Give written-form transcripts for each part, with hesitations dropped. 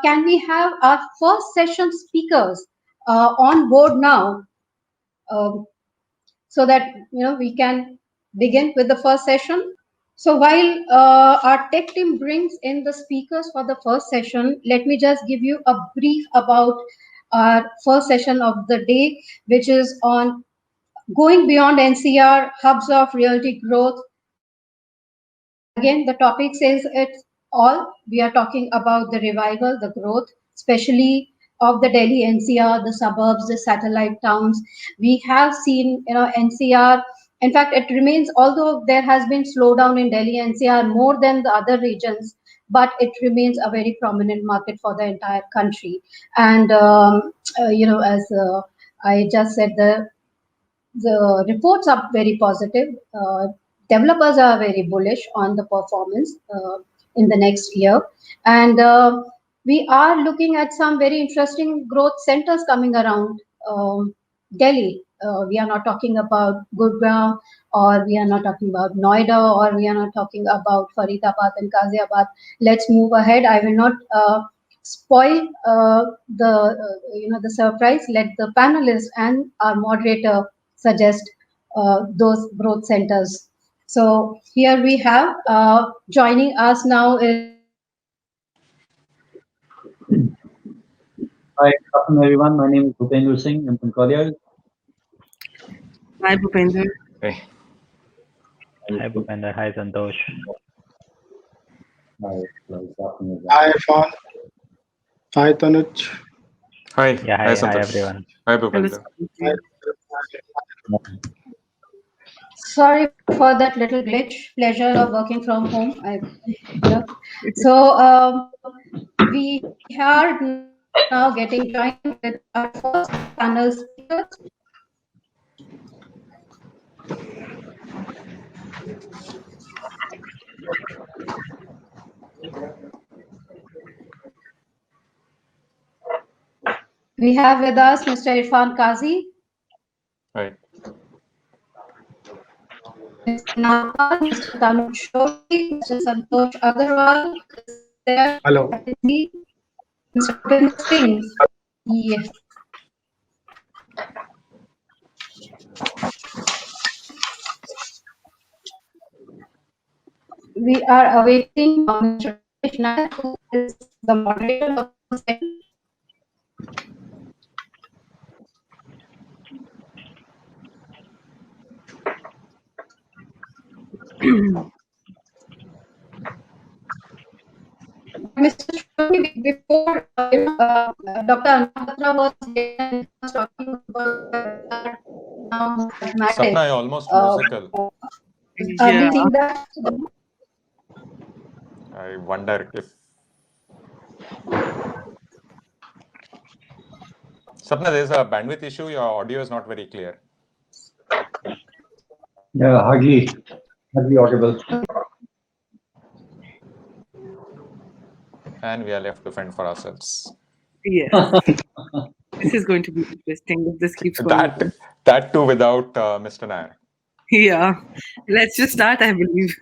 can we have our first session speakers on board now, um, so that we can begin with the first session? So while our tech team brings in the speakers for the first session, let me just give you a brief about our first session of the day, which is on going beyond NCR, hubs of realty growth. Again, the topic says it's all. We are talking about the revival, the growth, especially of the Delhi NCR, the suburbs, the satellite towns. We have seen, NCR. In fact, it remains, although there has been slowdown in Delhi NCR more than the other regions, but it remains a very prominent market for the entire country. And as I just said, the reports are very positive. Developers are very bullish on the performance in the next year. And we are looking at some very interesting growth centers coming around Delhi. We are not talking about Gurgaon, or we are not talking about Noida, or we are not talking about Faridabad and Ghaziabad. Let's move ahead. I will not spoil the surprise. Let the panelists and our moderator suggest those growth centers. So here we have joining us now is Hi, good afternoon, everyone. My name is Bhupendra Singh. I'm from Kolyar. Hi, Bhupendra. Hey. Hi, Bhupendra. Hi, Santosh. Hi, good afternoon. Hi, Irfan. Hi, Tanuj. Hi. Yeah, hi, Santosh. everyone. Hi, Hello, Bhupendra. Hi. sorry for that little glitch. Pleasure of working from home. So we are now getting joined with our first panel speakers. We have with us Mr. Irfan Kazi, Hi. Mr. Napa, Mr. Tanuj Shori, Mr. Santosh Agarwal, is there. Hello. Mr. Bhupinder Singh. Yes. We are awaiting Mr. Krishna, who is the moderator of the session. Mr. Shoni, before Dr. Anupatra was talking about mathematics. Sapna, almost musical. Are Yeah. we seeing that? I wonder if Sapna, there's a bandwidth issue. Your audio is not very clear. Yeah, hardly audible. And we are left to fend for ourselves. Yes. This is going to be interesting if this keeps going. That too without Mr. Nair. Yeah. Let's just start, I believe.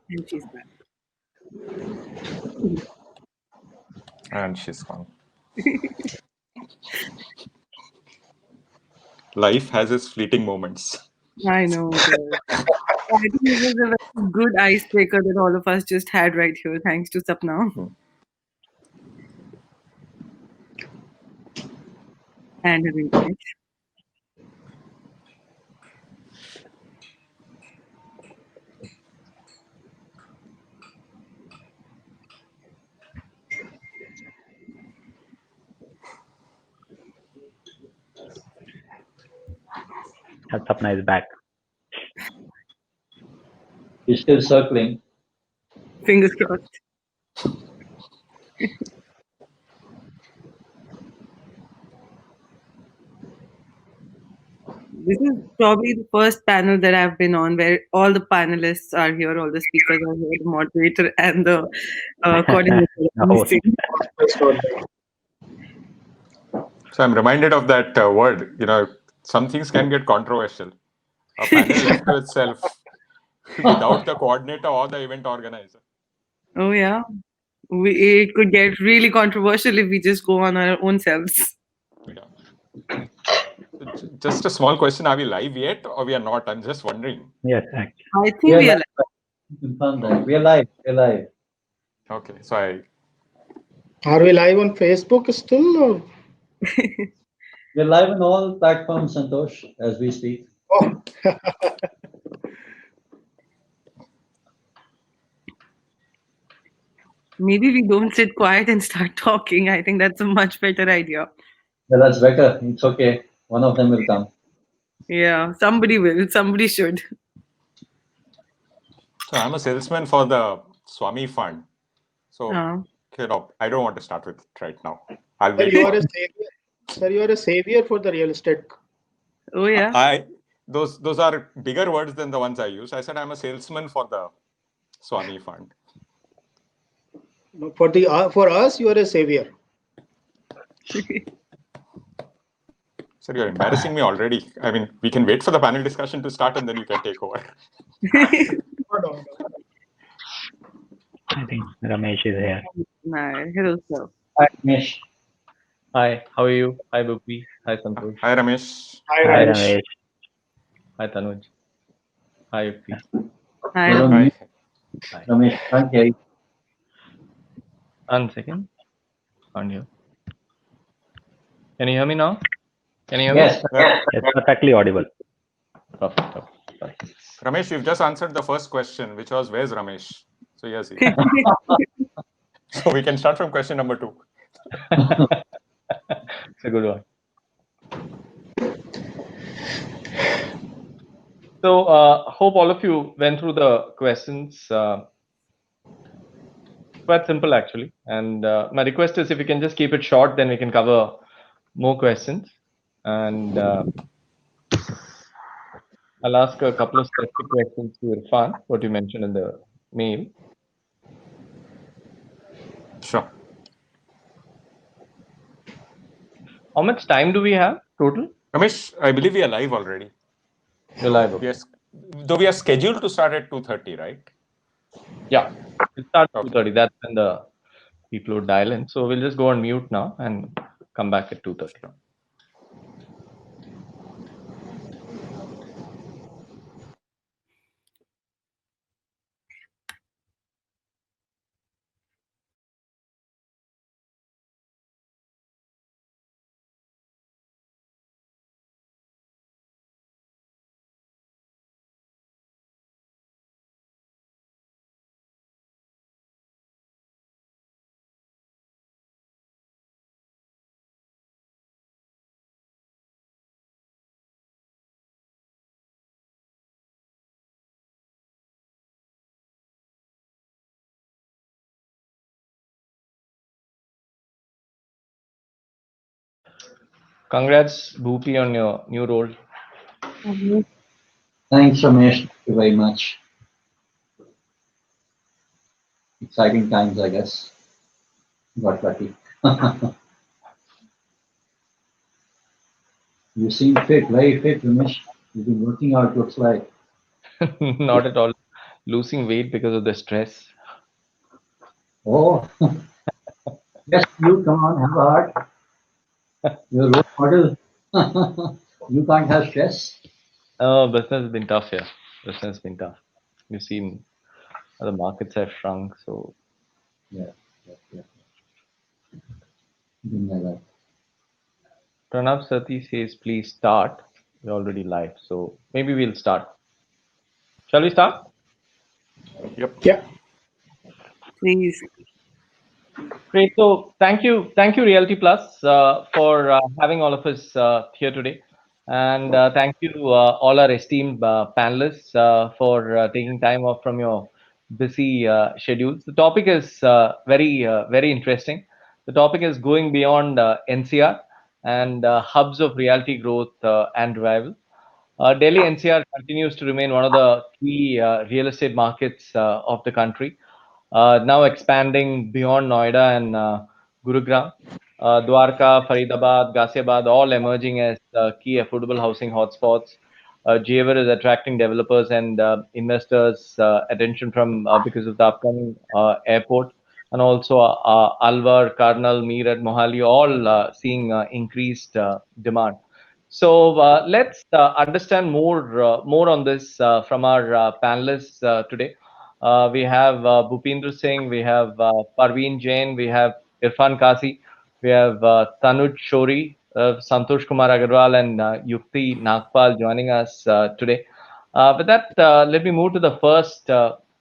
And she's back. And she's gone. Life has its fleeting moments. I know. I think it was a very good icebreaker that all of us just had right here, thanks to Sapna. And her internet. Sapna is back. You're still circling. Fingers crossed. This is probably the first panel that I've been on where all the panelists are here, all the speakers are here, the moderator and the coordinator. The host. So I'm reminded of that word. Some things can get controversial. A panel left to itself without the coordinator or the event organizer. Oh yeah, it could get really controversial if we just go on our own selves. Yeah. Just a small question: are we live yet, or we are not? I'm just wondering. Yes, actually. I think we are. Confirm that. We are live. We're live. Okay, so Are we live on Facebook still? Or? We're live on all platforms, Santosh, as we speak. Oh. Maybe we don't sit quiet and start talking. I think that's a much better idea. Yeah, that's better. It's okay. One of them will come. Yeah, somebody will. Somebody should. So I'm a salesman for the Swami Fund. So I don't want to start with it right now. I'll wait. You are a savior. Sir, you are a savior for the real estate. Oh yeah. Those are bigger words than the ones I use. I said I'm a salesman for the Swami Fund. No, for us, you are a savior. Sir, you're embarrassing me already. I mean, we can wait for the panel discussion to start and then you can take over. No. I think Ramesh is here. Hello, sir. Hi, Ramesh. Hi, how are you? Hi, Bhupi. Hi, Santosh. Hi, Ramesh. Hi, Hi, Ramesh. Ramesh. Hi, Tanuj. Hi, Yuki. Hi. Hello, Hi. Ramesh. Can't hear you. 1 second. Can't hear. Can you hear me now? Can you hear Yes. It's perfectly audible. me? Perfect. Sorry. Ramesh, you've just answered the first question, which was, where's Ramesh? So yes. So we can start from question number 2. It's a good one. So, hope all of you went through the questions. Quite simple, actually. And my request is if you can just keep it short, then we can cover more questions. And I'll ask a couple of specific questions to Irfan, what you mentioned in the mail. Sure. How much time do we have total? Ramesh, I believe we are live already. You're live. Okay. Yes. Though we are scheduled to start at 2:30, right? Yeah, we'll start at Okay. 2:30. That's when the people would dial in. So we'll just go on mute now and come back at 2:30. Congrats, Bhupi, on your new role. Thanks, Ramesh. Thank you very much. Exciting times, I guess. Got lucky. You seem fit, very fit, Ramesh. You've been working out, looks like. Not at all. Losing weight because of the stress. Oh, yes, you come on, have a heart. You're a role model. You can't have stress. Oh, business has been tough here. Business has been tough. You've seen the markets have shrunk. So Yeah. Something like that. Pranav Sati says, please start. We're already live. So maybe we'll start. Shall we start? Yep. Yeah. Please. Great. So thank you, Realty Plus, for having all of us here today, and thank you all our esteemed panelists for taking time off from your busy schedules. The topic is very interesting. The topic is going beyond NCR and hubs of realty growth and revival. Delhi NCR continues to remain one of the key real estate markets of the country, now expanding beyond Noida and Gurugram. Dwarka, Faridabad, Ghaziabad, all emerging as key affordable housing hotspots. Jewar is attracting developers and investors' attention from because of the upcoming airport, and also Alwar, Karnal, Meerut, Mohali, all seeing increased demand. So let's understand more on this from our panelists today. We have Bhupendra Singh, we have Parveen Jain, we have Irfan Kasi, we have Tanuj Shori, Santosh Kumar Agarwal, and Yukti Nagpal joining us today. With that, let me move to the first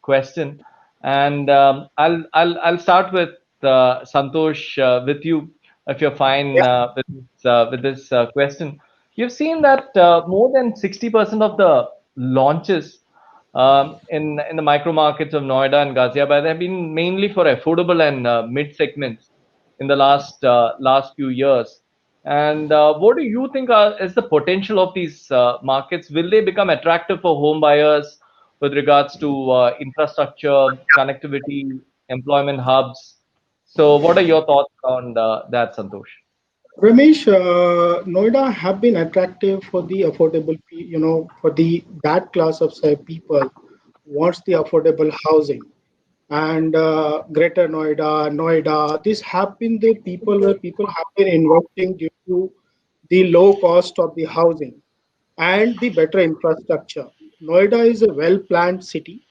question, and I'll start with Santosh with you, if you're fine with this question. You've seen that more than 60% of the launches in the micro markets of Noida and Ghaziabad have been mainly for affordable and mid segments in the last few years. And what do you think is the potential of these markets? Will they become attractive for home buyers with regards to infrastructure, connectivity, employment hubs? So, what are your thoughts on that, Santosh? Ramesh, Noida have been attractive for the affordable, for the that class of say people wants the affordable housing. And Greater Noida, these have been the people where people have been investing due to the low cost of the housing and the better infrastructure. Noida is a well-planned city,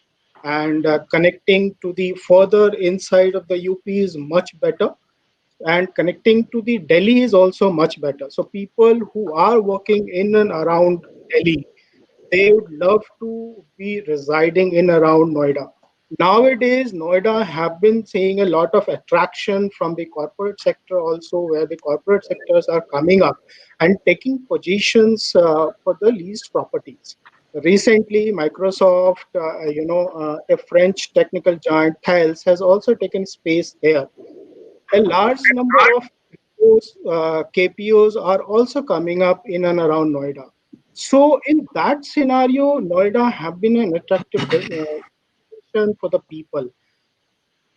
and connecting to the further inside of the UP is much better, and connecting to the Delhi is also much better. So people who are working in and around Delhi, they would love to be residing in around Noida. Nowadays, Noida have been seeing a lot of attraction from the corporate sector also, where the corporate sectors are coming up and taking positions for the leased properties. Recently, Microsoft, a French technical giant, Thales, has also taken space there. A large number of KPOs are also coming up in and around Noida. So, in that scenario, Noida have been an attractive destination for the people.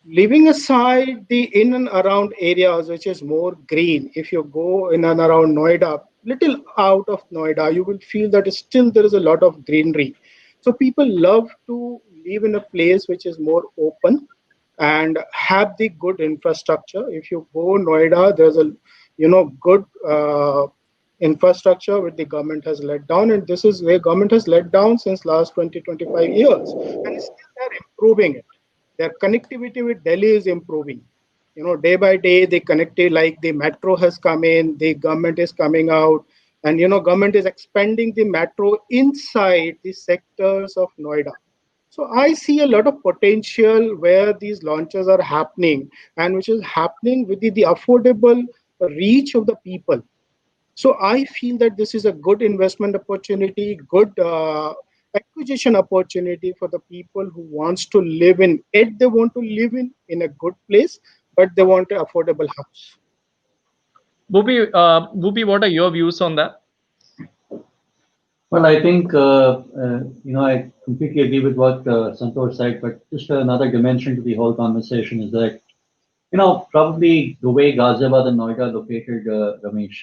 Leaving aside the in and around areas, which is more green, if you go in and around Noida, little out of Noida, you will feel that still there is a lot of greenery. So people love to live in a place which is more open and have the good infrastructure. If you go Noida, there's a good infrastructure which the government has let down, and this is where government has let down since last 20-25 years, and still they're improving it. Their connectivity with Delhi is improving. Day by day, the connectivity, like the metro has come in, the government is coming out, and government is expanding the metro inside the sectors of Noida. So I see a lot of potential where these launches are happening, and which is happening with the affordable reach of the people. So I feel that this is a good investment opportunity, good acquisition opportunity for the people who wants to live in it. They want to live in a good place, but they want an affordable house. Bhupi, what are your views on that? Well, I think, I completely agree with what Santosh said, but just another dimension to the whole conversation is that, probably the way Ghaziabad and Noida are located, Ramesh,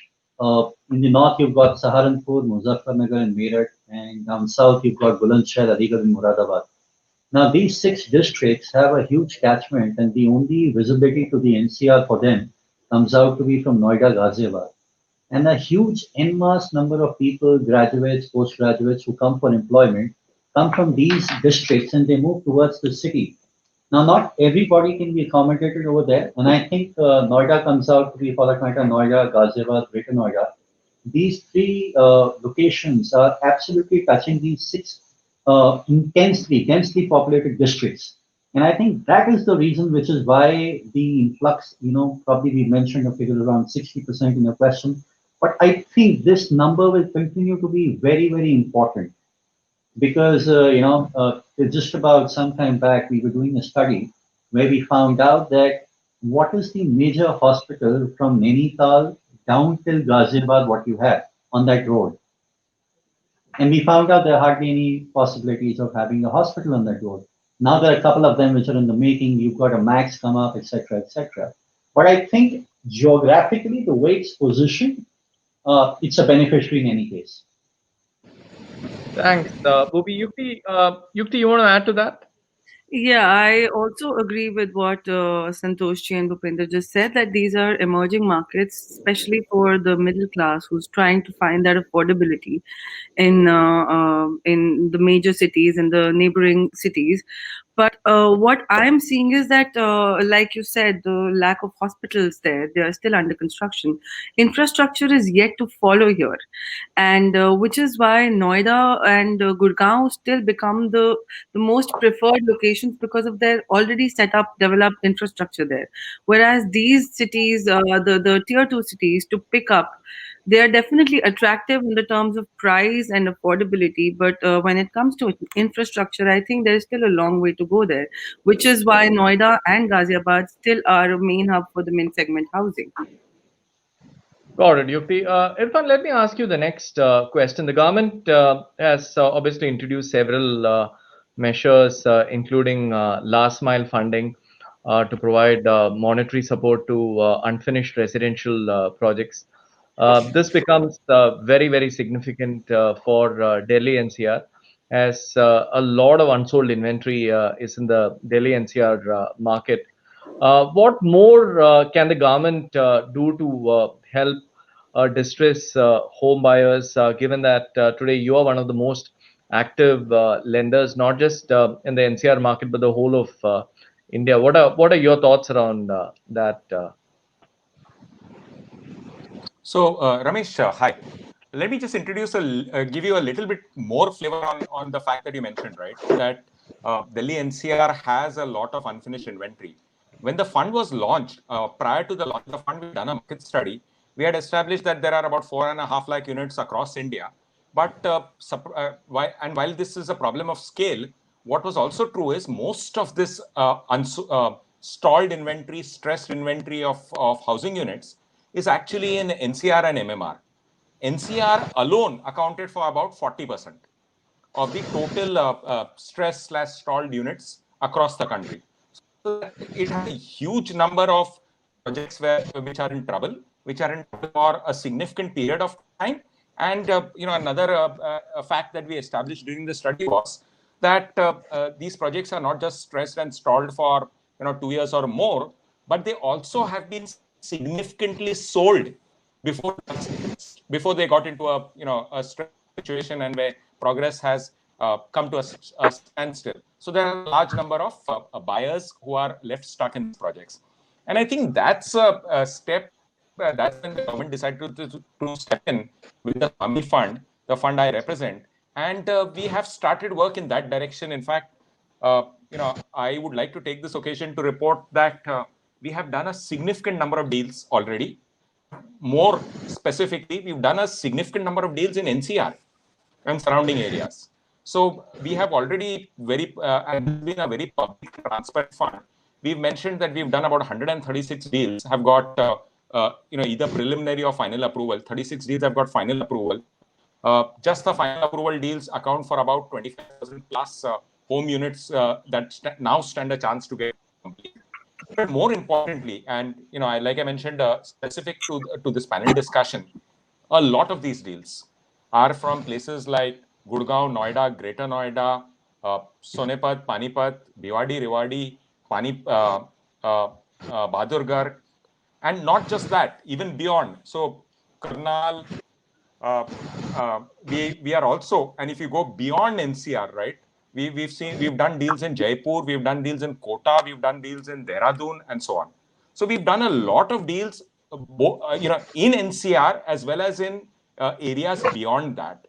in the north, you've got Saharanpur, Muzaffarnagar, and Meerut, and down south, you've got Bulandshahr, Aligarh, and Moradabad. Now, these 6 districts have a huge catchment, and the only visibility to the NCR for them comes out to be from Noida, Ghaziabad. And a huge en masse number of people, graduates, postgraduates who come for employment, come from these districts and they move towards the city. Now, not everybody can be accommodated over there, and I think Noida comes out to be, for that matter, Noida, Ghaziabad, Greater Noida. These 3 locations are absolutely touching these 6 densely populated districts. And I think that is the reason which is why the influx, probably we mentioned a figure around 60% in your question. But I think this number will continue to be very, very important because, just about some time back, we were doing a study where we found out that what is the major hospital from Nainital down till Ghaziabad, what you have on that road. And we found out there are hardly any possibilities of having a hospital on that road. Now there are a couple of them which are in the making. You've got a Max come up, etc., etc. But I think geographically, the way it's positioned, it's a beneficiary in any case. Thanks, Bhupi. Yukti, you want to add to that? Yeah, I also agree with what Santoshji and Bhupinder just said, that these are emerging markets, especially for the middle class who's trying to find that affordability in the major cities and the neighboring cities. But what I'm seeing is that, like you said, the lack of hospitals there, they are still under construction. Infrastructure is yet to follow here, and which is why Noida and Gurgaon still become the most preferred locations because of their already set up, developed infrastructure there. Whereas these cities, the tier two cities, to pick up, they are definitely attractive in the terms of price and affordability. But when it comes to infrastructure, I think there's still a long way to go there, which is why Noida and Ghaziabad still are a main hub for the mid segment housing. Got it, Yukti. Irfan, let me ask you the next question. The government has obviously introduced several measures, including last mile funding to provide monetary support to unfinished residential projects. This becomes very, very significant for Delhi NCR, as a lot of unsold inventory is in the Delhi NCR market. What more can the government do to help distress home buyers, given that today you are one of the most active lenders, not just in the NCR market, but the whole of India? What are your thoughts around that? So, Ramesh, hi. Let me just give you a little bit more flavor on the fact that you mentioned, right? That Delhi NCR has a lot of unfinished inventory. When the fund was launched, prior to the launch of the fund, we've done a market study. We had established that there are about 4.5 lakh units across India. But while this is a problem of scale, what was also true is most of this stalled inventory, stressed inventory of housing units is actually in NCR and MMR. NCR alone accounted for about 40% of the total stress/stalled units across the country. So it has a huge number of projects which are in trouble for a significant period of time. And another fact that we established during the study was that these projects are not just stressed and stalled for 2 years or more, but they also have been significantly sold before they got into a stress situation and where progress has come to a standstill. So there are a large number of buyers who are left stuck in these projects. And I think that's a step. That's when the government decided to step in with the SWAMIH fund, the fund I represent. And we have started work in that direction. In fact, I would like to take this occasion to report that we have done a significant number of deals already. More specifically, we've done a significant number of deals in NCR and surrounding areas. So we have already and been a very public, transparent fund. We've mentioned that we've done about 136 deals, have got either preliminary or final approval. 36 deals have got final approval. Just the final approval deals account for about 25,000 plus home units that now stand a chance to get complete. But more importantly, and like I mentioned, specific to this panel discussion, a lot of these deals are from places like Gurgaon, Noida, Greater Noida, Sonepat, Panipat, Bhiwadi, Rewari, Bahadurgarh, and not just that, even beyond. So Karnal, we are also, and if you go beyond NCR, right? We've done deals in Jaipur, we've done deals in Kota, we've done deals in Dehradun, and so on. So we've done a lot of deals, in NCR as well as in areas beyond that.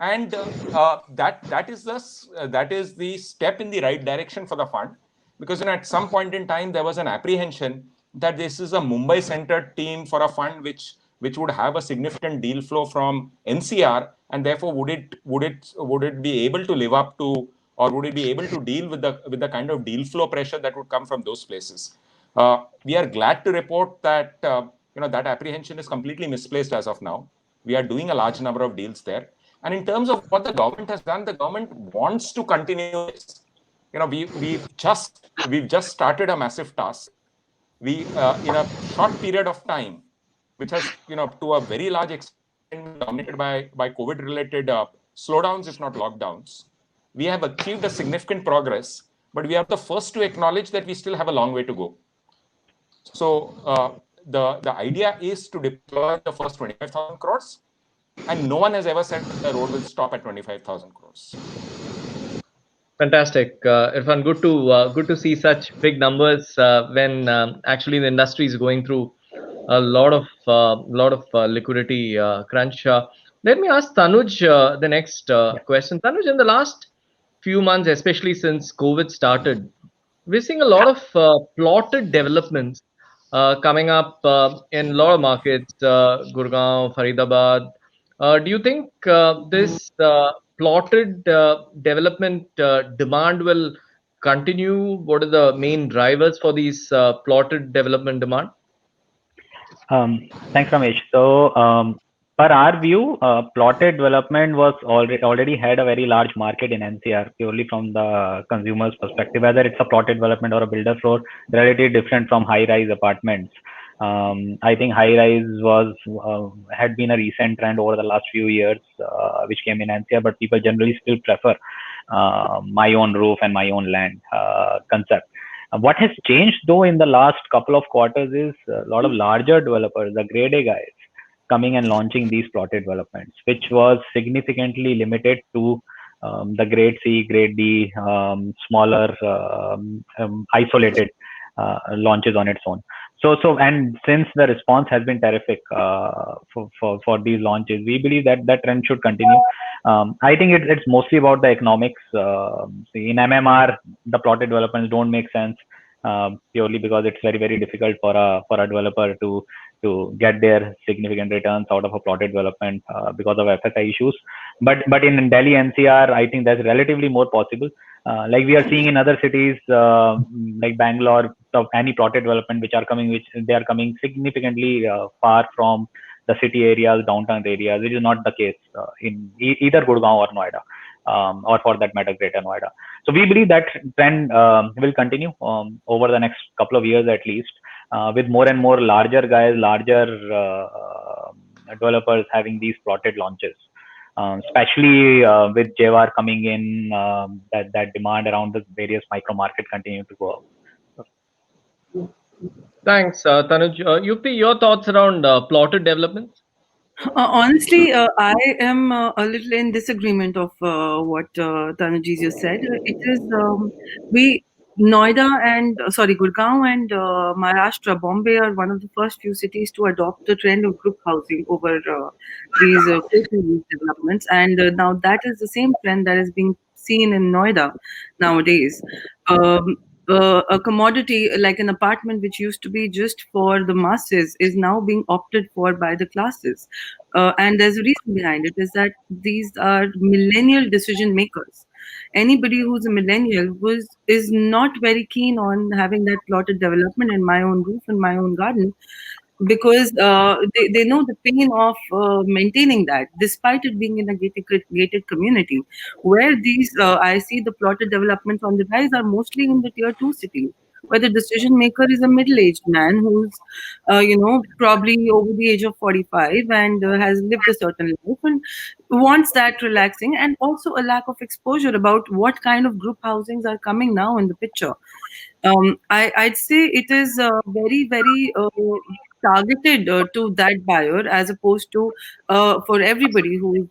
And that is the step in the right direction for the fund, because at some point in time there was an apprehension that this is a Mumbai-centered team for a fund which would have a significant deal flow from NCR, and therefore would it be able to live up to, or would it be able to deal with the kind of deal flow pressure that would come from those places? We are glad to report that that apprehension is completely misplaced as of now. We are doing a large number of deals there, And in terms of what the government has done, the government wants to continue this. We've just started a massive task. We in a short period of time, which has to a very large extent dominated by COVID-related slowdowns, if not lockdowns, we have achieved a significant progress. But we are the first to acknowledge that we still have a long way to go. So the idea is to deploy the first 25,000 crores, and no one has ever said the road will stop at 25,000 crores. Fantastic, Irfan. Good to see such big numbers when actually the industry is going through a lot of liquidity crunch. Let me ask Tanuj the next question. Tanuj, in the last few months, especially since COVID started, we're seeing a lot of plotted developments coming up in a lot of markets, Gurgaon, Faridabad. Do you think this plotted development demand will continue? What are the main drivers for these plotted development demand? Thanks, Ramesh. So, per our view, plotted development was already had a very large market in NCR purely from the consumer's perspective. Whether it's a plotted development or a builder floor, relatively different from high-rise apartments. I think high-rise had been a recent trend over the last few years, which came in NCR, but people generally still prefer my own roof and my own land concept. What has changed though in the last couple of quarters is a lot of larger developers, the grade A guys, coming and launching these plotted developments, which was significantly limited to the grade C, grade D, smaller, isolated launches on its own. So and since the response has been terrific for these launches, we believe that trend should continue. I think it's mostly about the economics. In MMR, the plotted developments don't make sense purely because it's very, very difficult for a developer to get their significant returns out of a plotted development because of FSI issues. But in Delhi NCR, I think that's relatively more possible. Like we are seeing in other cities like Bangalore, of any plotted development which they are coming significantly far from the city areas, downtown areas, which is not the case in either Gurgaon or Noida, or for that matter, Greater Noida. So we believe that trend will continue over the next couple of years at least, with more and more larger guys, larger developers having these plotted launches. Especially with JVR coming in, that demand around the various micro market continue to go up. Thanks, Tanuj. Yukti, your thoughts around plotted developments? Honestly, I am a little in disagreement of what Tanuji just said. It is Noida and Gurgaon and Maharashtra, Bombay are one of the first few cities to adopt the trend of group housing over these developments, and now that is the same trend that is being seen in Noida nowadays. A commodity like an apartment which used to be just for the masses is now being opted for by the classes, and there's a reason behind it, is that these are millennial decision makers. Anybody who's a millennial is not very keen on having that plotted development in my own roof in my own garden, because they know the pain of maintaining that, despite it being in a gated community, where these I see the plotted developments on the rise are mostly in the tier 2 cities, where the decision maker is a middle-aged man who's probably over the age of 45 and has lived a certain life and wants that relaxing, and also a lack of exposure about what kind of group housings are coming now in the picture. I'd say it is very, very targeted to that buyer, as opposed to for everybody who is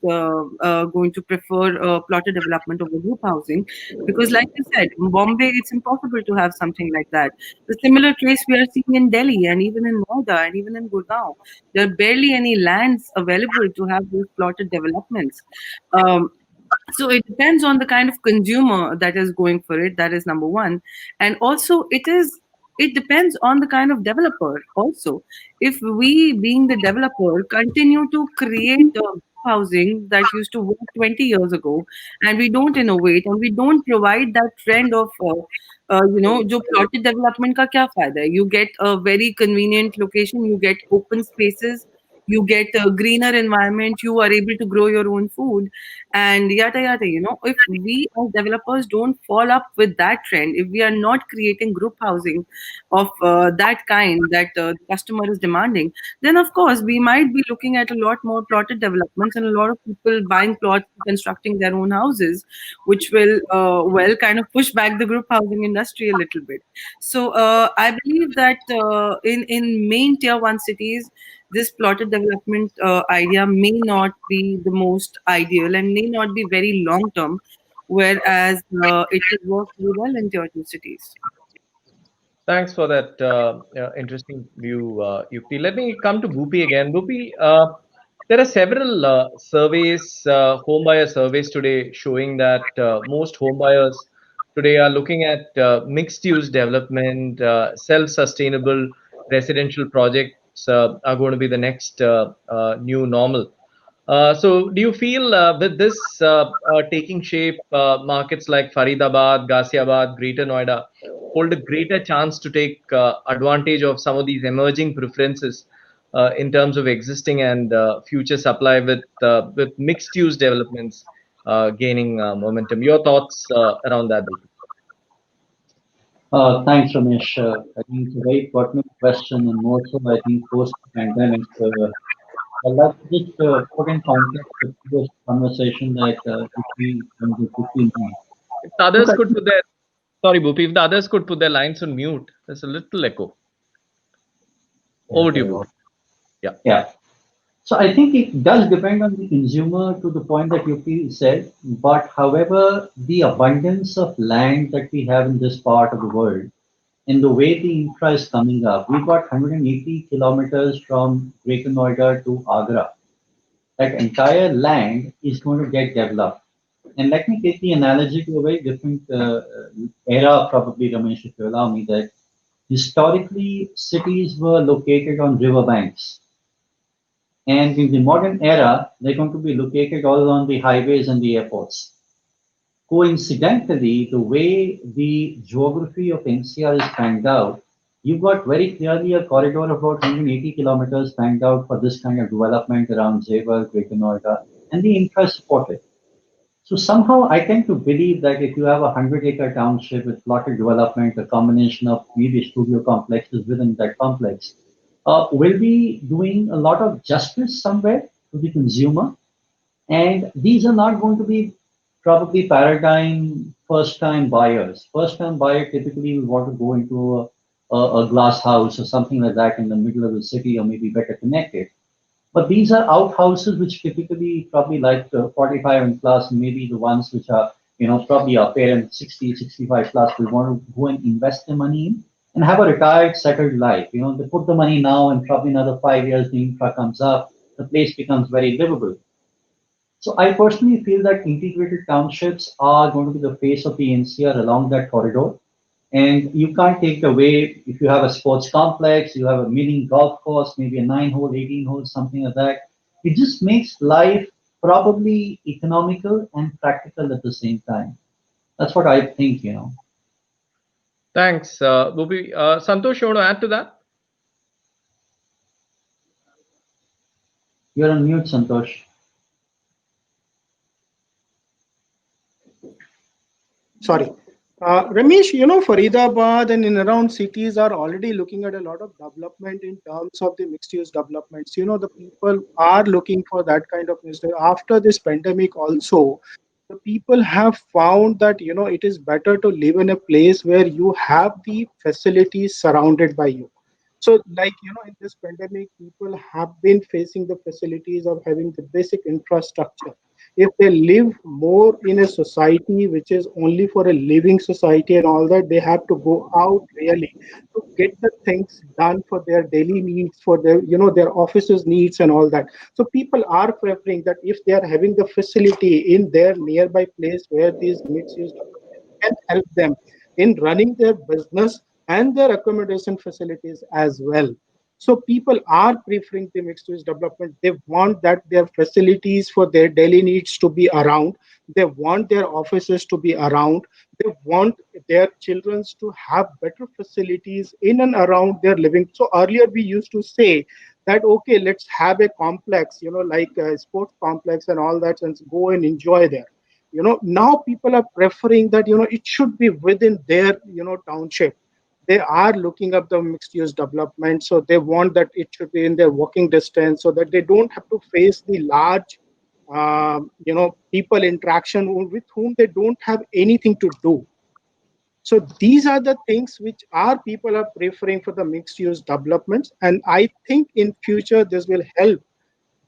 going to prefer plotted development over group housing. Because like you said, in Bombay, it's impossible to have something like that. The similar case we are seeing in Delhi and even in Noida and even in Gurgaon. There are barely any lands available to have those plotted developments. So it depends on the kind of consumer that is going for it. That is number one. And also it depends on the kind of developer also. If we, being the developer, continue to create housing that used to work 20 years ago, and we don't innovate and we don't provide that trend of जो plotted development का क्या फायदा है? You get a very convenient location, you get open spaces, you get a greener environment, you are able to grow your own food, and yada yada. If we as developers don't fall up with that trend, if we are not creating group housing of that kind that the customer is demanding, then of course we might be looking at a lot more plotted developments and a lot of people buying plots and constructing their own houses, which will well kind of push back the group housing industry a little bit. So I believe that in main tier 1 cities, this plotted development idea may not be the most ideal and may not be very long term, whereas it will work very well in tier 2 cities. Thanks for that interesting view, Yukti. Let me come to Bhupi again. Bhupi, there are several surveys, home buyer surveys today showing that most home buyers today are looking at mixed use development, self-sustainable residential projects are going to be the next new normal. So, do you feel with this taking shape, markets like Faridabad, Ghaziabad, Greater Noida hold a greater chance to take advantage of some of these emerging preferences in terms of existing and future supply with mixed use developments gaining momentum? Your thoughts around that, Bhupi? Thanks, Ramesh. I think it's a very pertinent question, and more so, I think, post-pandemic. I'd like to just put in context the previous conversation that we quickly made. If the Look, others I could think, put their Sorry, Bhupi, if the others could put their lines on mute, there's a little echo. Over to you, Bhupi. Yeah. yeah. So I think it does depend on the consumer to the point that you said. But however, the abundance of land that we have in this part of the world, and the way the infra is coming up, we've got 180 kilometers from Greater Noida to Agra. That entire land is going to get developed. And let me take the analogy to a very different era, probably, Ramesh, if you allow me, that historically cities were located on riverbanks. And in the modern era, they're going to be located all along the highways and the airports. Coincidentally, the way the geography of NCR is planned out, you've got very clearly a corridor of about 180 kilometers planned out for this kind of development around Jewel, Greater Noida, and the infra is supported. So somehow I tend to believe that if you have a 100-acre township with plotted development, a combination of maybe studio complexes within that complex, will be doing a lot of justice somewhere to the consumer. And these are not going to be probably paradigm first-time buyers. First-time buyer typically will want to go into a glass house or something like that in the middle of the city, or maybe better connected. But these are outhouses which typically probably like 45 and plus, maybe the ones which are, probably our parents 60, 65 plus will want to go and invest their money in and have a retired, settled life. They put the money now and probably another 5 years, the infra comes up, the place becomes very livable. So I personally feel that integrated townships are going to be the face of the NCR along that corridor. And you can't take away if you have a sports complex, you have a mini golf course, maybe a 9-hole, 18-hole, something like that. It just makes life probably economical and practical at the same time. That's what I think. Thanks, Bhupi. Santosh, you want to add to that? You're on mute, Santosh. Sorry. Ramesh, Faridabad and in around cities are already looking at a lot of development in terms of the mixed use developments. The people are looking for that kind of mixed use. After this pandemic also, the people have found that, it is better to live in a place where you have the facilities surrounded by you. So, like, in this pandemic, people have been facing the facilities of having the basic infrastructure. If they live more in a society which is only for a living society and all that, they have to go out really to get the things done for their daily needs, for their, their offices needs and all that. So people are preferring that if they are having the facility in their nearby place where these mixed use can help them in running their business and their accommodation facilities as well. So people are preferring the mixed use development. They want that their facilities for their daily needs to be around. They want their offices to be around. They want their children to have better facilities in and around their living. So earlier we used to say that okay, let's have a complex, like a sports complex and all that, and go and enjoy there. Now people are preferring that, it should be within their, township. They are looking up the mixed use development, so they want that it should be in their walking distance, so that they don't have to face the large, people interaction with whom they don't have anything to do. So these are the things which our people are preferring for the mixed use developments. And I think in future this will help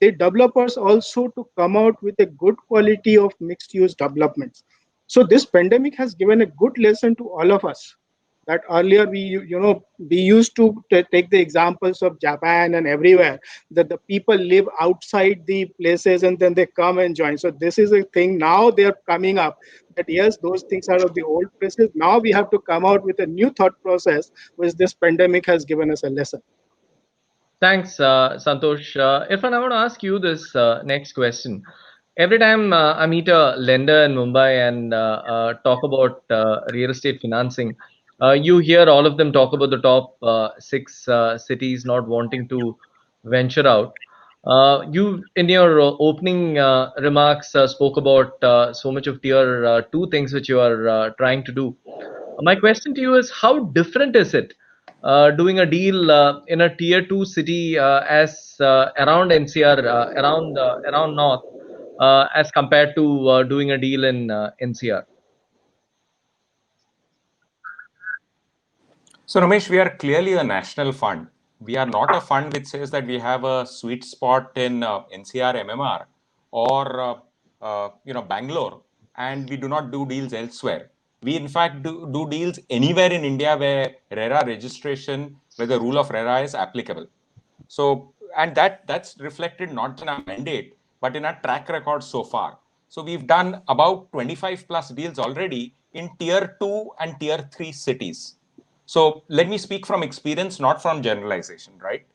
the developers also to come out with a good quality of mixed use developments. So this pandemic has given a good lesson to all of us, that earlier we used to take the examples of Japan and everywhere, that the people live outside the places and then they come and join. So this is a thing now they're coming up, that yes, those things are of the old places. Now we have to come out with a new thought process, which this pandemic has given us a lesson. Thanks, Santosh. Irfan, I want to ask you this next question. Every time I meet a lender in Mumbai and talk about real estate financing, you hear all of them talk about the top six cities not wanting to venture out. You, in your opening remarks, spoke about so much of tier two things which you are trying to do. My question to you is, how different is it doing a deal in a tier two city as around NCR, around North, as compared to doing a deal in NCR? So, Ramesh, we are clearly a national fund. We are not a fund which says that we have a sweet spot in NCR, MMR, or Bangalore, and we do not do deals elsewhere. We, in fact, do deals anywhere in India where RERA registration, where the rule of RERA is applicable. So, and that's reflected not in our mandate, but in our track record so far. So we've done about 25 plus deals already in tier 2 and tier 3 cities. So let me speak from experience, not from generalization, right?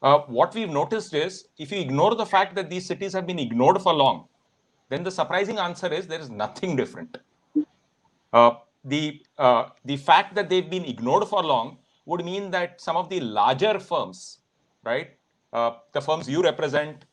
What we've noticed is, if you ignore the fact that these cities have been ignored for long, then the surprising answer is there is nothing different. The fact that they've been ignored for long would mean that some of the larger firms, right, the firms you represent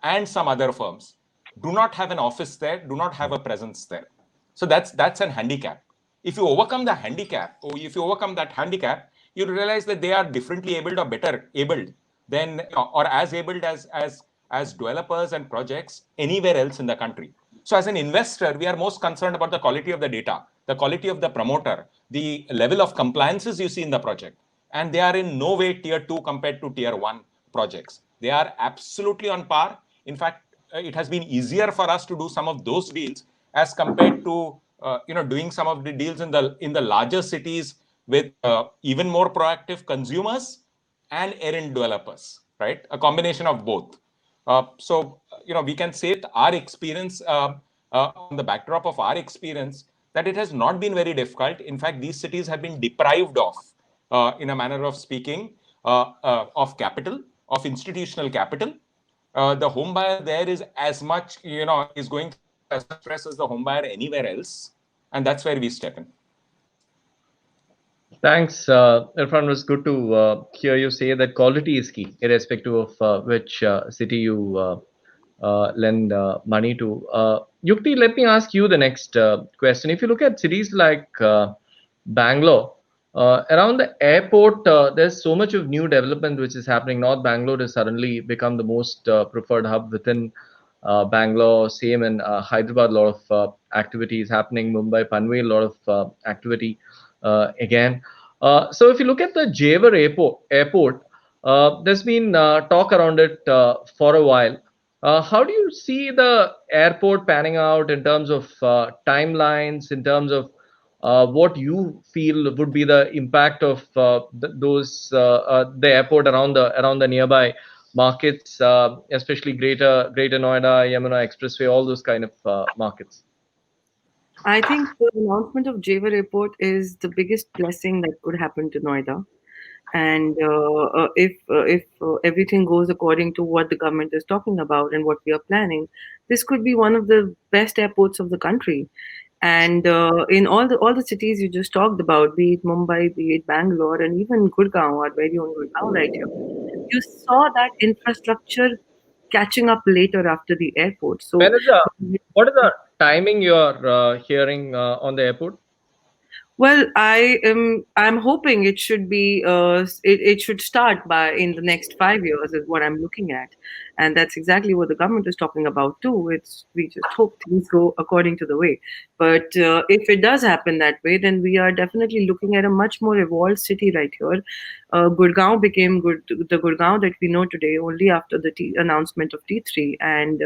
and some other firms, do not have an office there, do not have a presence there. So that's an handicap. If you overcome the handicap, or if you overcome that handicap, you realize that they are differently abled or better abled than, or as abled as developers and projects anywhere else in the country. So as an investor, we are most concerned about the quality of the data, the quality of the promoter, the level of compliances you see in the project. And they are in no way tier 2 compared to tier 1 projects. They are absolutely on par. In fact, it has been easier for us to do some of those deals as compared to doing some of the deals in the larger cities with even more proactive consumers and errand developers, right? A combination of both. So we can say that our experience, on the backdrop of our experience, that it has not been very difficult. In fact, these cities have been deprived of, in a manner of speaking, of capital, of institutional capital. The home buyer there is as much, is going as much stress as the home buyer anywhere else. And that's where we step in. Thanks, Irfan. It was good to hear you say that quality is key, irrespective of which city you lend money to. Yukti, let me ask you the next question. If you look at cities like Bangalore, around the airport, there's so much of new development which is happening. North Bangalore has suddenly become the most preferred hub within Bangalore. Same in Hyderabad, a lot of activity is happening. Mumbai, Panvel, a lot of activity again. So if you look at the Jewar airport, there's been talk around it for a while. How do you see the airport panning out in terms of timelines, in terms of what you feel would be the impact of the airport around the nearby markets, especially Greater Noida, Yamuna Expressway, all those kind of markets? I think the announcement of Jewar Airport is the biggest blessing that could happen to Noida. And if everything goes according to what the government is talking about and what we are planning, this could be one of the best airports of the country. And in all the cities you just talked about, be it Mumbai, be it Bangalore, and even Gurgaon, our very own Gurgaon right here, you saw that infrastructure catching up later after the airport. So When is what is the timing you're hearing on the airport? well, I'm hoping it should be it should start by in the next 5 years is what I'm looking at, and that's exactly what the government is talking about too. It's we just hope things go according to the way. But if it does happen that way, then we are definitely looking at a much more evolved city right here. Gurgaon became the Gurgaon that we know today only after the announcement of T3, and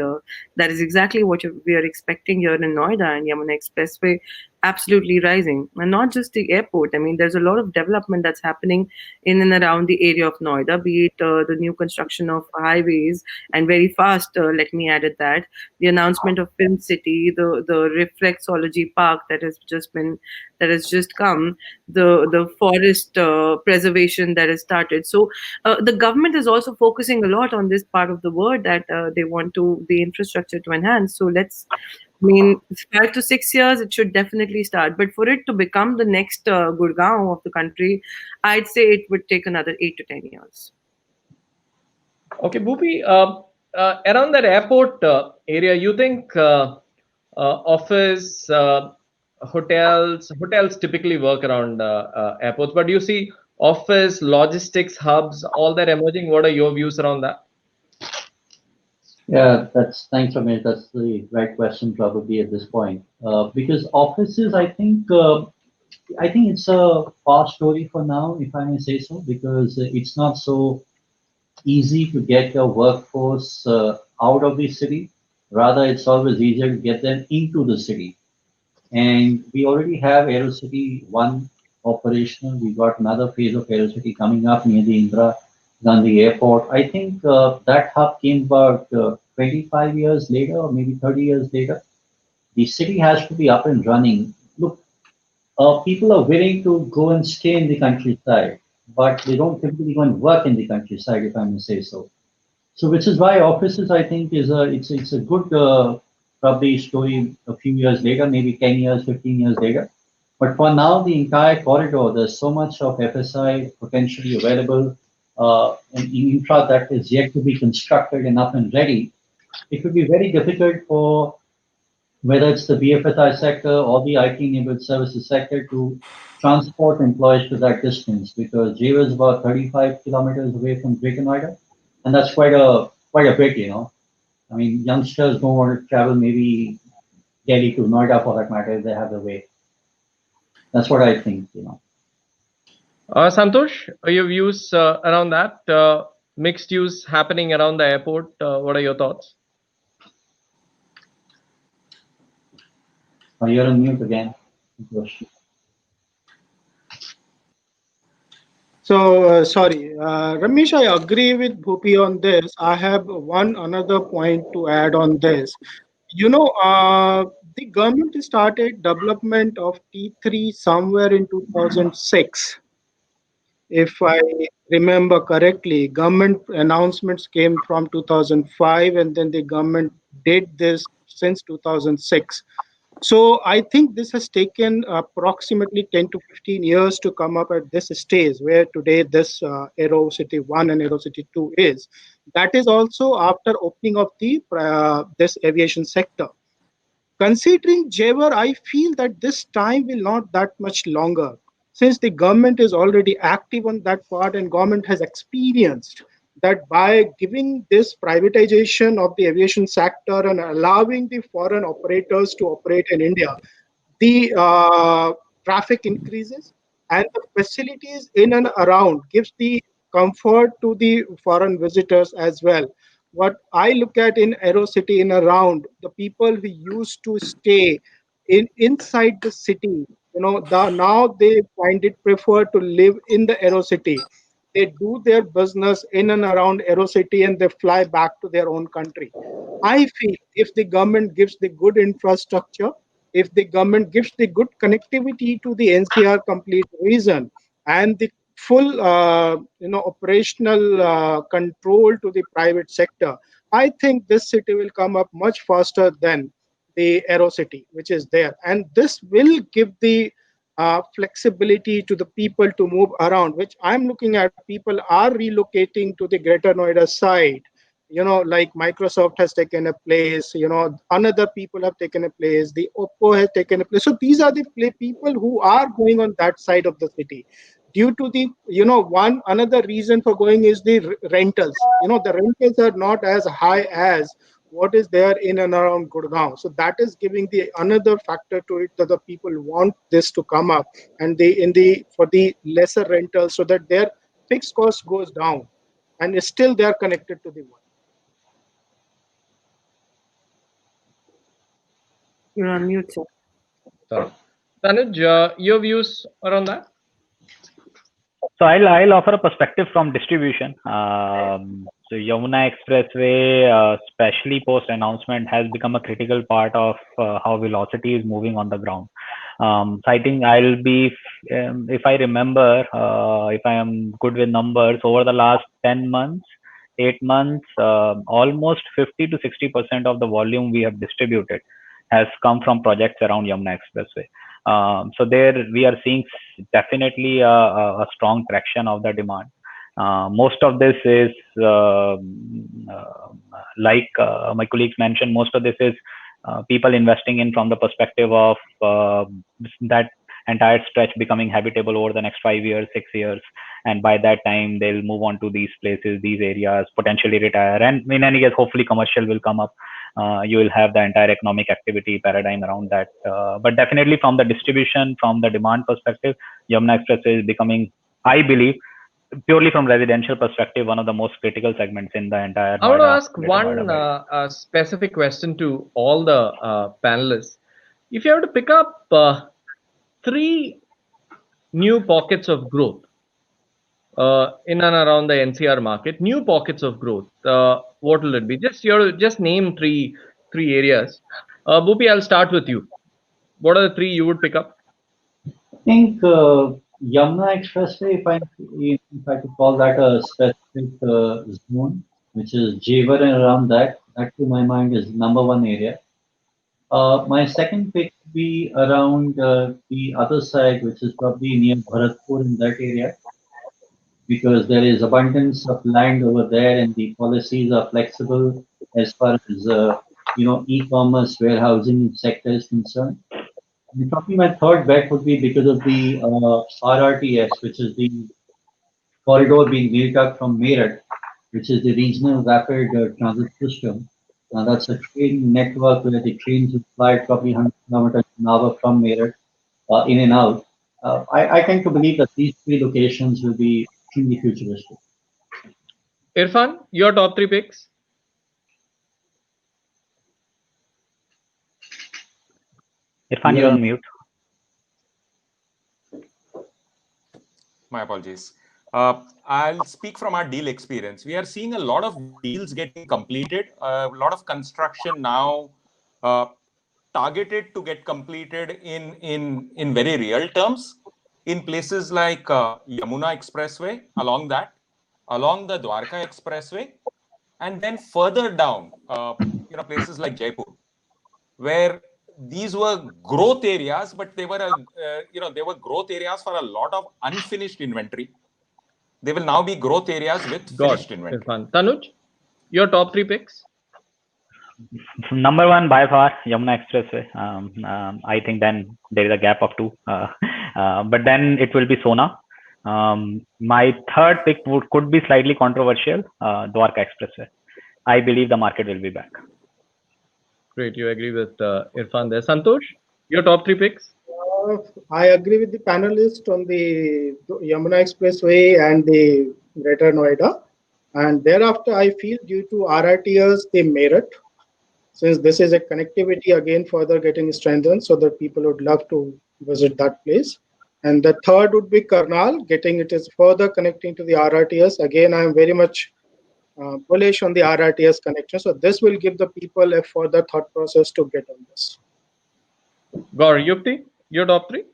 that is exactly what we are expecting here in Noida and Yamuna Expressway absolutely rising. And not just the airport. I mean, there's a lot of development that's happening in and around the area of Noida, be it the new construction of highways and very fast, let me add it that, the announcement of Film City, the Reflexology Park that has just come, the forest preservation that has started. So the government is also focusing a lot on this part of the world that they want the infrastructure to enhance. So I mean, 5 to 6 years, it should definitely start. But for it to become the next Gurgaon of the country, I'd say it would take another 8 to 10 years. Okay, Bhupi, around that airport area, you think office, hotels typically work around airports, but do you see office, logistics hubs, all that emerging? What are your views around that? Yeah, thanks, Ramesh. That's the right question probably at this point. Because offices, I think it's a fast story for now, if I may say so, because it's not so easy to get your workforce out of the city. Rather, it's always easier to get them into the city. And we already have AeroCity 1 operational. We got another phase of AeroCity coming up near the Indira Gandhi Airport. I think that hub came about 25 years later, or maybe 30 years later. The city has to be up and running. Look, people are willing to go and stay in the countryside, but they don't typically go and work in the countryside, if I may say so. So, which is why offices, I think, it's a good probably story a few years later, maybe 10 years, 15 years later. But for now, the entire corridor, there's so much of FSI potentially available in infra that is yet to be constructed and up and ready. It would be very difficult for whether it's the BFSI sector or the IT-enabled services sector to transport employees to that distance because Jewel is about 35 kilometers away from Greater Noida, and that's quite a bit, you know. I mean, youngsters don't want to travel maybe Delhi to Noida for that matter if they have the way. That's what I think, you know. Santosh, your views around that? Mixed use happening around the airport. What are your thoughts? Oh, you're on mute again. So, sorry, Ramesh, I agree with Bhupi on this. I have another point to add on this. You know, the government started development of T3 somewhere in 2006. If I remember correctly, government announcements came from 2005, and then the government did this since 2006. So I think this has taken approximately 10 to 15 years to come up at this stage where today this AeroCity 1 and AeroCity 2 is. That is also after opening of the this aviation sector. Considering Jaywar, I feel that this time will not that much longer since the government is already active on that part and government has experienced that by giving this privatization of the aviation sector and allowing the foreign operators to operate in India, the traffic increases and the facilities in and around gives the comfort to the foreign visitors as well. What I look at in AeroCity in around the people who used to stay inside the city, now they find it prefer to live in the AeroCity. They do their business in and around AeroCity and they fly back to their own country. I feel if the government gives the good infrastructure, if the government gives the good connectivity to the NCR complete region and the full operational control to the private sector, I think this city will come up much faster than the AeroCity which is there, and this will give the flexibility to the people to move around, which I'm looking at. People are relocating to the Greater Noida side. Like Microsoft has taken a place, another people have taken a place, the Oppo has taken a place. So these are the people who are going on that side of the city. Due to the, one another reason for going is the rentals. The rentals are not as high as what is there in and around Gurgaon. So that is giving the another factor to it, that the people want this to come up, and for the lesser rentals, so that their fixed cost goes down, and still they are connected to the world. You're on mute, sir. Sorry. Tanuj, your views around that? So I'll offer a perspective from distribution. So Yamuna Expressway, especially post announcement, has become a critical part of how velocity is moving on the ground. So I think I'll be, if I remember, if I am good with numbers, over the last 10 months, 8 months, almost 50 to 60% of the volume we have distributed has come from projects around Yamuna Expressway. So there we are seeing definitely a strong traction of the demand. Most of this is, like my colleagues mentioned, most of this is people investing in from the perspective of that entire stretch becoming habitable over the next 5 years, 6 years. And by that time, they'll move on to these places, these areas, potentially retire. And in any case, hopefully commercial will come up. You will have the entire economic activity paradigm around that. But definitely from the distribution, from the demand perspective, Yamuna Expressway is becoming, I believe, purely from residential perspective, one of the most critical segments in the entire. I want to Noida, ask Greater one Noida belt. specific question to all the panelists. If you have to pick up 3 new pockets of growth in and around the NCR market, new pockets of growth, what will it be? Just name three areas. Bhupi, I'll start with you. What are the 3 you would pick up? I think Yamuna Expressway, if I could call that a specific zone, which is Jewar and around that to my mind is number one area. My second pick would be around the other side, which is probably near Bharatpur in that area, because there is abundance of land over there and the policies are flexible as far as e-commerce warehousing sector is concerned. And probably my third bet would be because of the RRTS, which is the corridor being built up from Meerut, which is the regional rapid transit system. That's a train network where the trains will fly probably 100 kilometers an hour from Meerut in and out. I tend to believe that these 3 locations will be extremely futuristic. Irfan, your top 3 picks? Irfan, you're on mute. My apologies. I'll speak from our deal experience. We are seeing a lot of deals getting completed, a lot of construction now targeted to get completed in very real terms in places like Yamuna Expressway, along the Dwarka Expressway, and then further down, places like Jaipur, where these were growth areas, but they were growth areas for a lot of unfinished inventory. They will now be growth areas with finished inventory. Irfan. Tanuj, your top 3 picks? Number one by far, Yamuna Expressway. I think then there is a gap of 2, but then it will be Sona. My third pick could be slightly controversial, Dwarka Expressway. I believe the market will be back. Great, you agree with Irfan there. Santosh, your top 3 picks? I agree with the panelists on the Yamuna Expressway and the Greater Noida. And thereafter, I feel due to RRTS, the Meerut, since this is a connectivity again further getting strengthened so that people would love to visit that place. And the third would be Karnal, getting it is further connecting to the RRTS. Again, I am very much bullish on the RRTS connection. So this will give the people a further thought process to get on this. Gaur, Yukti, your top 3?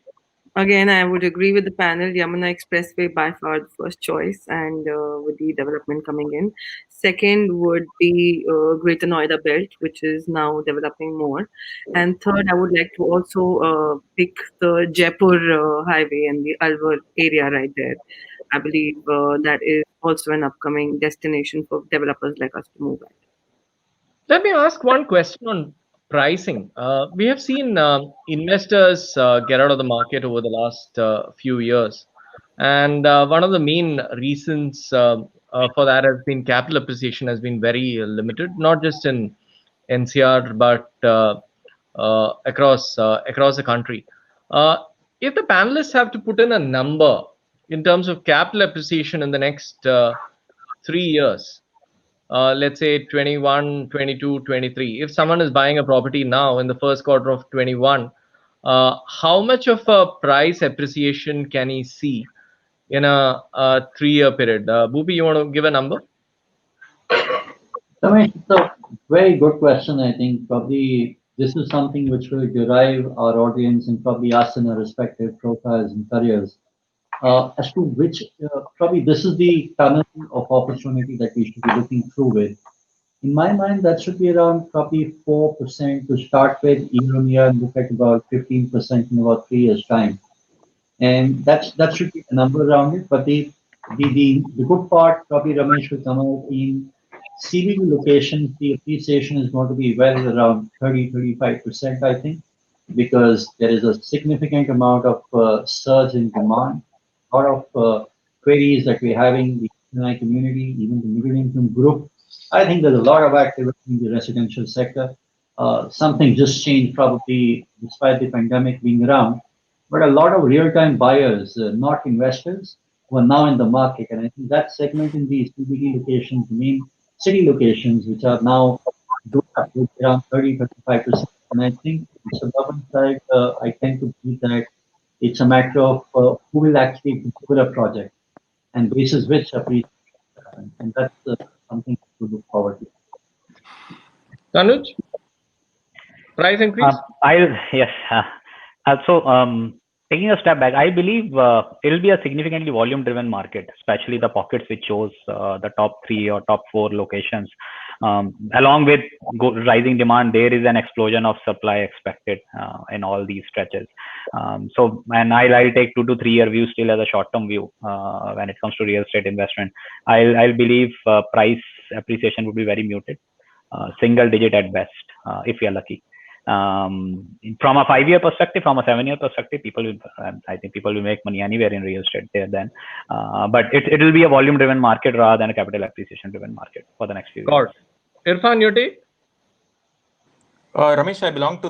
Again, I would agree with the panel. Yamuna Expressway by far the first choice, and with the development coming in. Second would be Greater Noida Belt, which is now developing more. And third, I would like to also pick the Jaipur highway and the Alwar area right there. I believe that is also an upcoming destination for developers like us to move at. Let me ask one question on pricing. We have seen investors get out of the market over the last few years, and one of the main reasons for that has been capital appreciation has been very limited, not just in NCR but across the country. Uh, if the panelists have to put in a number in terms of capital appreciation in the next 3 years, let's say 21, 22, 23. If someone is buying a property now in the first quarter of 21, how much of a price appreciation can he see in a 3-year period? Bhupi, you want to give a number? Ramesh, it's a very good question. I think probably this is something which will derive our audience and probably us in our respective profiles and careers as to which probably this is the tunnel of opportunity that we should be looking through with. In my mind, that should be around probably 4% to start with year on year and look at about 15% in about 3 years' time. And that should be the number around it. But the good part probably Ramesh will come out in CBD locations, the appreciation is going to be well around 30-35%, I think, because there is a significant amount of surge in demand, a lot of queries that we're having, the NI community, even the middle income group. I think there's a lot of activity in the residential sector. Something just changed probably despite the pandemic being around, but a lot of real-time buyers, not investors, who are now in the market. And I think that segment in these CBD locations, the main city locations, which are now doing up with around 30-35%. And I think the suburban side, I tend to believe that it's a matter of who will actually deliver a project and basis which appreciation. And that's something to look forward to. Tanuj, price increase? Yes. Also, taking a step back, I believe it'll be a significantly volume-driven market, especially the pockets which shows the top 3 or top 4 locations. Along with rising demand, there is an explosion of supply expected in all these stretches. And I'll take 2 to 3 year view still as a short-term view when it comes to real estate investment. I'll believe price appreciation would be very muted, single digit at best, if you're lucky. From a 5-year perspective, from a 7-year perspective, I think people will make money anywhere in real estate there then. But it will be a volume driven market rather than a capital appreciation driven market for the next few years. Irfan, your take? Ramesh, I belong to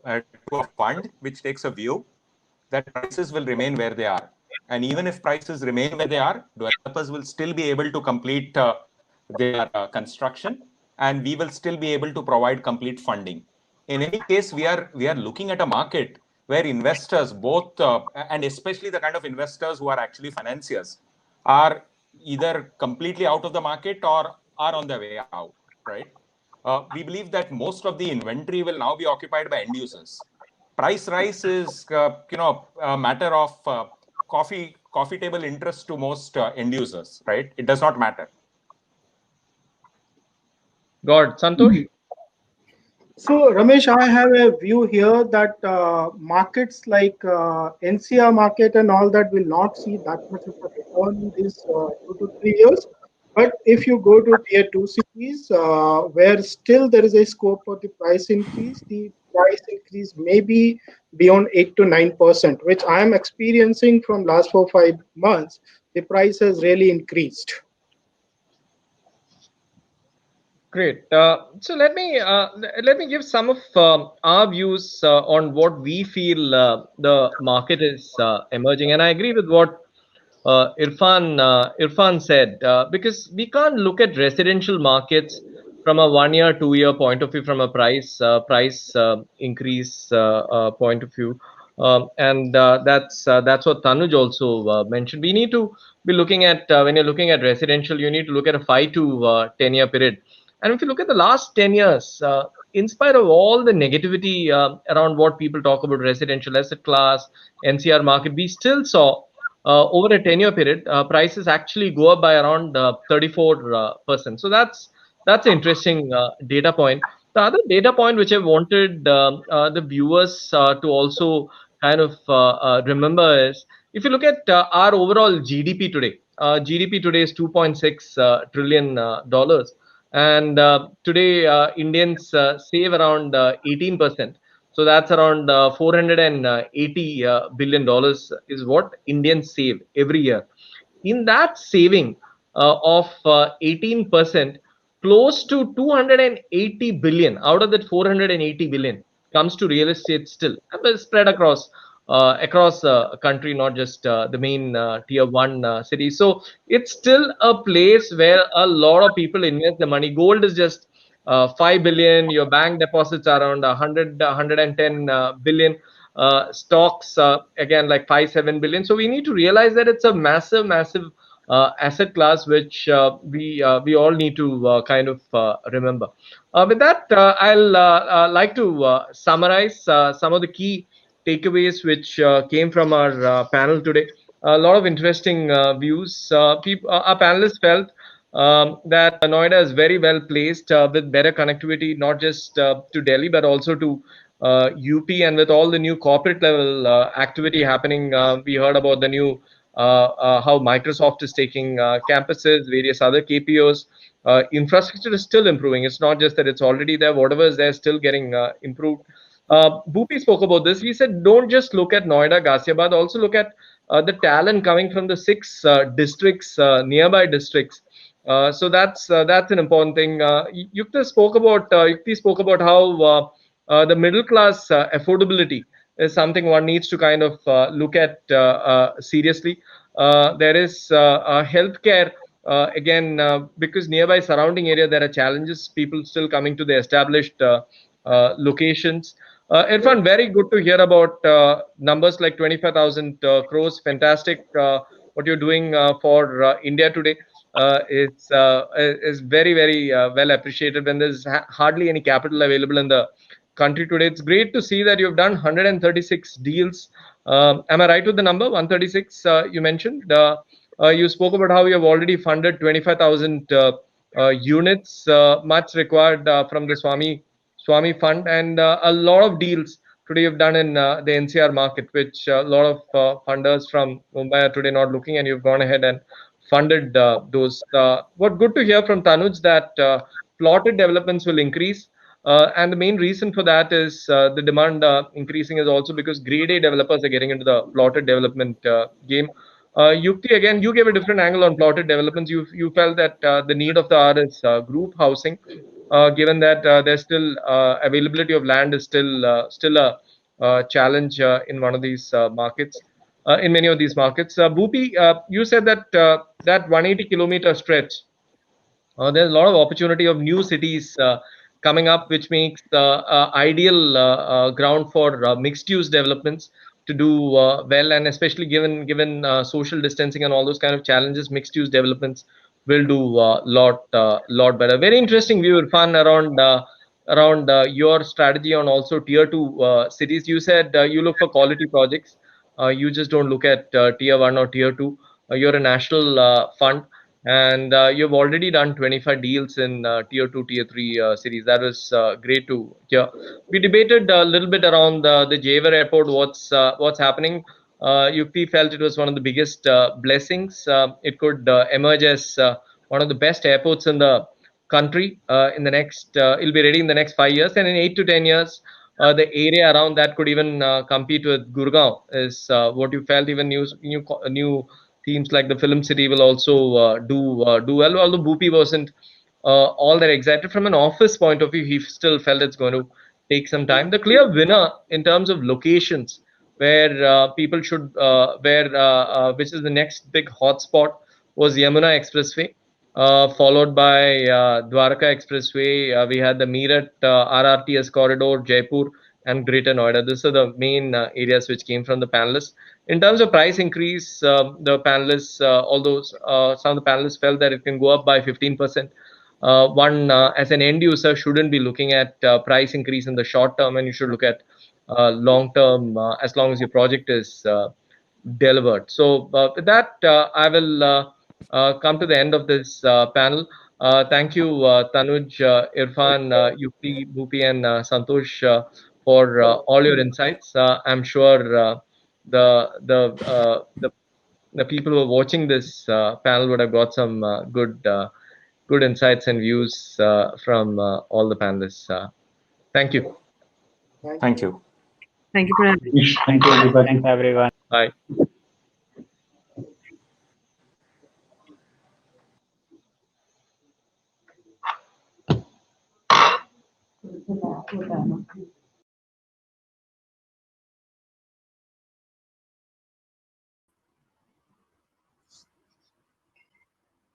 a fund which takes a view that prices will remain where they are. And even if prices remain where they are, developers will still be able to complete their construction, and we will still be able to provide complete funding. In any case, we are looking at a market where investors, both and especially the kind of investors who are actually financiers, are either completely out of the market or are on their way out, right? We believe that most of the inventory will now be occupied by end users. Price rise is, a matter of coffee table interest to most end users, right? It does not matter. Santosh? So, Ramesh, I have a view here that markets like NCR market and all that will not see that much of a return in these 2 to 3 years. But if you go to tier 2 cities, where still there is a scope for the price increase may be beyond 8 to 9%, which I am experiencing from last 4-5 months. The price has really increased. Great. So let me give some of our views on what we feel the market is emerging, and I agree with what Irfan said, because we can't look at residential markets from a 1-year, 2-year point of view, from a price increase point of view, and that's what Tanuj also mentioned. We need to be looking at when you're looking at residential, you need to look at a 5 to 10 year period. And if you look at the last 10 years, in spite of all the negativity around what people talk about residential asset class, NCR market, we still saw over a 10-year period, prices actually go up by around 34%. So that's an interesting data point. The other data point which I wanted the viewers to also kind of remember is, if you look at our overall GDP today, GDP today is 2.6 trillion dollars, and today Indians save around 18%. So that's around 480 billion dollars is what Indians save every year. In that saving of 18%, close to 280 billion out of that 480 billion comes to real estate still, spread across a country, not just the main tier one cities. So it's still a place where a lot of people invest the money. Gold is just 5 billion. Your bank deposits are around 110 billion. Stocks again like 5-7 billion. So we need to realize that it's a massive asset class which we all need to kind of remember. With that, I'll like to summarize some of the key takeaways which came from our panel today. A lot of interesting views. Our panelists felt that Noida is very well placed with better connectivity, not just to Delhi, but also to UP, and with all the new corporate level activity happening. We heard about the new how Microsoft is taking campuses, various other KPOs. Infrastructure is still improving. It's not just that it's already there. Whatever is there, still getting improved. Bhupi spoke about this. He said, don't just look at Noida, Ghaziabad, also look at the talent coming from the 6 districts, nearby districts. So that's an important thing. Yukti spoke about how the middle class affordability is something one needs to kind of look at seriously. There is healthcare. Again, because nearby surrounding area, there are challenges, people still coming to the established locations. Irfan, very good to hear about numbers like 25,000 crores. Fantastic what you're doing for India today. Is very well appreciated when there's hardly any capital available in the country today. It's great to see that you've done 136 deals. Am I right with the number 136 you mentioned? You spoke about how you have already funded 25,000 units, much required from the Swami Fund, and a lot of deals today you've done in the NCR market, which a lot of funders from Mumbai are today not looking, and you've gone ahead and funded those. What good to hear from Tanuj that plotted developments will increase. And the main reason for that is the demand increasing is also because grade A developers are getting into the plotted development game. Yukti, again, you gave a different angle on plotted developments. You felt that the need of the hour is group housing, given that there's still availability of land is still a challenge in one of these markets, in many of these markets. Bhupi, you said that that 180-kilometer stretch, there's a lot of opportunity of new cities coming up, which makes the ideal ground for mixed-use developments to do well, and especially given social distancing and all those kind of challenges, mixed-use developments will do lot better. Very interesting view, Irfan, around your strategy on also tier 2 cities. You said you look for quality projects. You just don't look at tier 1 or tier 2. You're a national fund, and you've already done 25 deals in tier 2, tier 3 cities. That was great to hear. We debated a little bit around the Jewar airport, what's happening. Yukti felt it was one of the biggest blessings. It could emerge as one of the best airports in the country in the next, it'll be ready in the next 5 years, and in 8 to 10 years, the area around that could even compete with Gurgaon, is what you felt. Even new themes like the film city will also do well. Although Bhupi wasn't all that excited from an office point of view, he still felt it's going to take some time. The clear winner in terms of locations where people should, which is the next big hotspot, was Yamuna Expressway, followed by Dwarka Expressway. We had the Meerut RRTS corridor, Jaipur, and Greater Noida. These are the main areas which came from the panelists. In terms of price increase, the panelists, although some of the panelists felt that it can go up by 15%. one as an end user shouldn't be looking at price increase in the short term, and you should look at long term as long as your project is delivered. So with that, I will come to the end of this panel. Thank you, Tanuj, Irfan, Yukti, Bhupi, and Santosh for all your insights. I'm sure the people who are watching this panel would have got some good insights and views from all the panelists. Thank you. Thank you. Thank you for having me. Thank you, everybody. Thanks, everyone. Bye.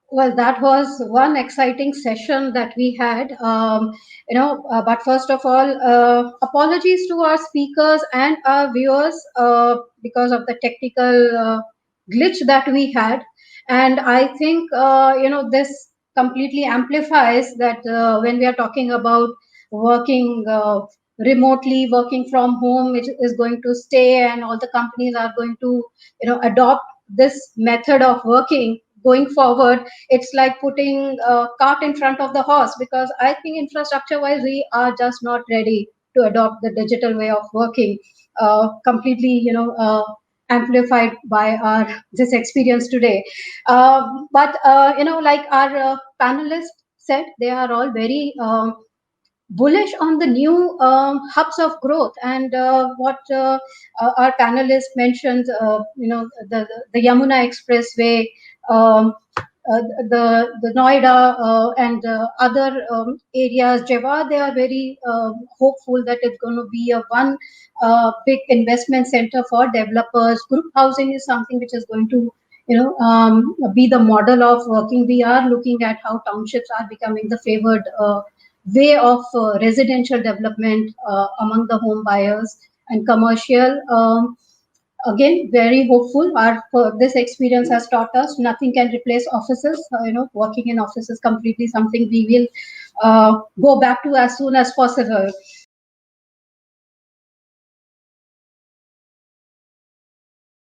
Well, that was one exciting session that we had. But first of all, apologies to our speakers and our viewers because of the technical glitch that we had. And I think, this completely amplifies that when we are talking about working remotely, working from home, which is going to stay, and all the companies are going to, adopt this method of working going forward. It's like putting a cart in front of the horse, because I think infrastructure wise we are just not ready to adopt the digital way of working, completely amplified by our this experience today. But like our panelists said, they are all very bullish on the new hubs of growth, and what our panelists mentioned, the Yamuna Expressway, um, the Noida and other areas, Jawad, they are very hopeful that it's going to be a one big investment center for developers. Group housing is something which is going to be the model of working. We are looking at how townships are becoming the favored way of residential development among the home buyers, and commercial. Again, very hopeful. This experience has taught us nothing can replace offices. Working in offices completely something we will go back to as soon as possible.